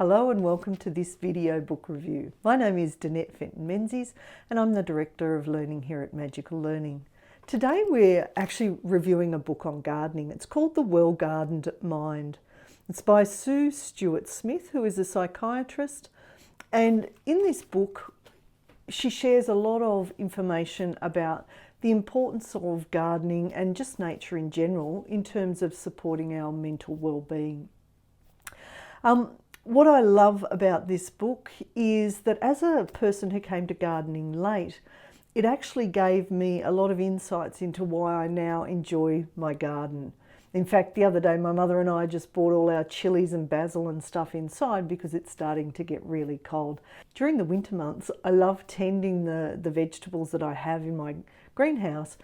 Hello and welcome to this video book review. My name is Danette Menzies and I'm the Director of Learning here at Magical Learning. Today we're actually reviewing a book on gardening. It's called The Well-Gardened Mind. It's by Stuart-Smith, who is a psychiatrist, and in this book she shares a lot of information about the importance of gardening and just nature in general in terms of supporting our mental well-being. What I love about this book is that as a person who came to gardening late, it actually gave me a lot of insights into why I now enjoy my garden. In fact, the other day my mother and I just bought all our chilies and basil and stuff inside because it's starting to get really cold. During the winter months, I love tending the vegetables that I have in my greenhouse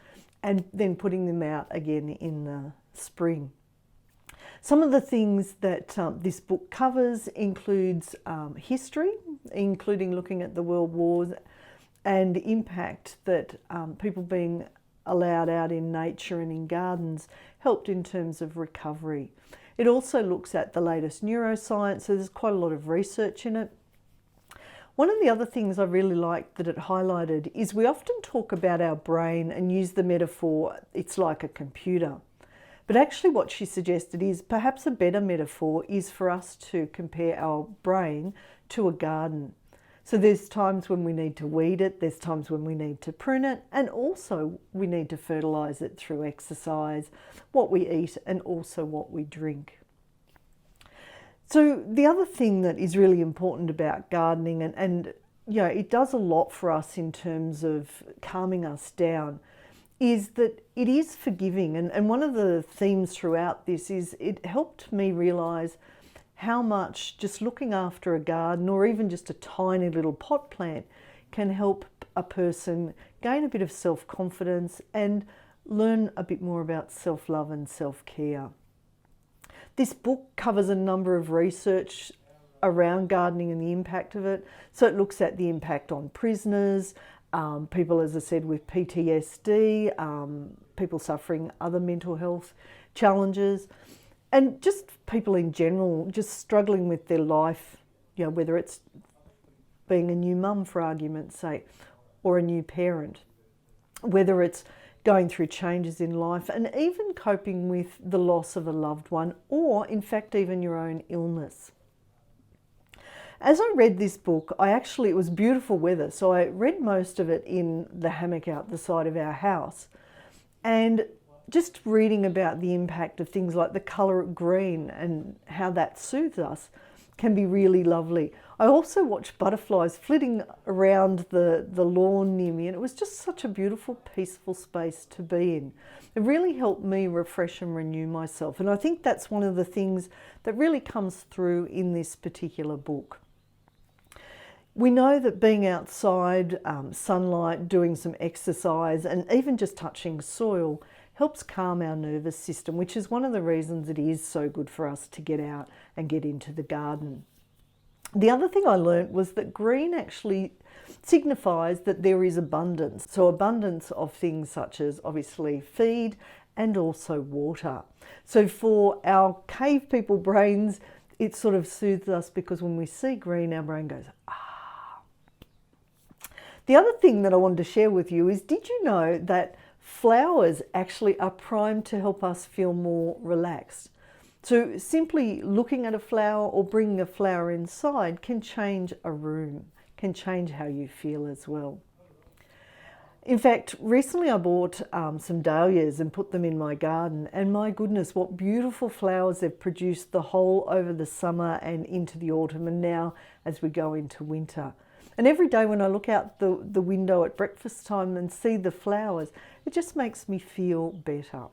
and then putting them out again in the spring. Some of the things that this book covers includes history, including looking at the world wars and the impact that people being allowed out in nature and in gardens helped in terms of recovery. It also looks at the latest neuroscience, so there's quite a lot of research in it. One of the other things I really liked that it highlighted is we often talk about our brain and use the metaphor, it's like a computer. But actually what she suggested is perhaps a better metaphor is for us to compare our brain to a garden. So there's times when we need to weed it, there's times when we need to prune it, and also we need to fertilise it through exercise, what we eat and also what we drink. So the other thing that is really important about gardening, and you know, it does a lot for us in terms of calming us down, is that it is forgiving. And one of the themes throughout this is it helped me realise how much just looking after a garden or even just a tiny little pot plant can help a person gain a bit of self-confidence and learn a bit more about self-love and self-care. This book covers a number of research around gardening and the impact of it. So it looks at the impact on prisoners, people, as I said, with PTSD, people suffering other mental health challenges, and just people in general just struggling with their life, you know, whether it's being a new mum, for argument's sake, or a new parent, whether it's going through changes in life and even coping with the loss of a loved one or, in fact, even your own illness. As I read this book, it was beautiful weather, so I read most of it in the hammock out the side of our house. And just reading about the impact of things like the colour of green and how that soothes us can be really lovely. I also watched butterflies flitting around the lawn near me, and it was just such a beautiful, peaceful space to be in. It really helped me refresh and renew myself, and I think that's one of the things that really comes through in this particular book. We know that being outside, sunlight, doing some exercise and even just touching soil helps calm our nervous system, which is one of the reasons it is so good for us to get out and get into the garden. The other thing I learned was that green actually signifies that there is abundance. So abundance of things such as obviously feed and also water. So for our cave people brains, it sort of soothes us because when we see green, our brain goes, ah. The other thing that I wanted to share with you is, did you know that flowers actually are primed to help us feel more relaxed? So simply looking at a flower or bringing a flower inside can change a room, can change how you feel as well. In fact, recently I bought some dahlias and put them in my garden, and my goodness, what beautiful flowers they've produced the whole over the summer and into the autumn, and now as we go into winter. And every day when I look out the window at breakfast time and see the flowers, it just makes me feel better.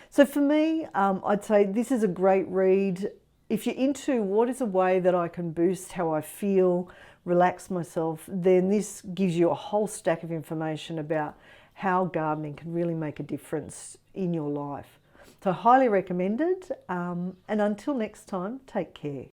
So for me, I'd say this is a great read. If you're into what is a way that I can boost how I feel, relax myself, then this gives you a whole stack of information about how gardening can really make a difference in your life. So highly recommended, and until next time, take care.